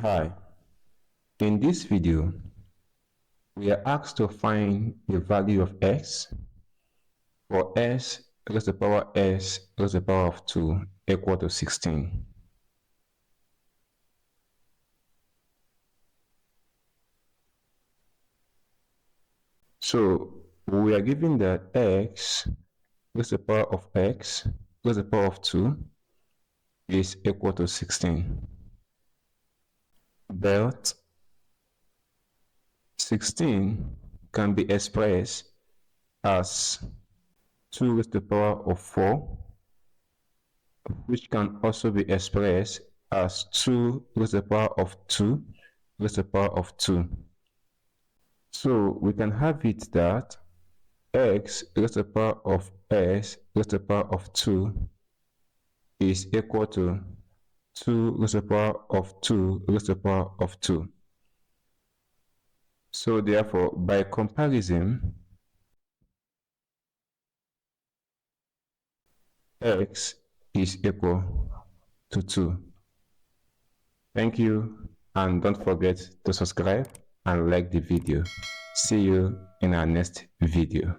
Hi, in this video, we are asked to find the value of x for s raised to the power s raised to the power of 2 equal to 16. So, we are given that x raised to the power of x raised to the power of 2 is equal to 16. But 16 can be expressed as 2 raised to the power of 4, which can also be expressed as 2 raised to the power of 2 raised to the power of 2. So we can have it that x raised to the power of s raised to the power of 2 is equal to 2 raised to the power of 2 raised to the power of 2. So therefore, by comparison, x is equal to 2. Thank you, and don't forget to subscribe and like the video. See you in our next video.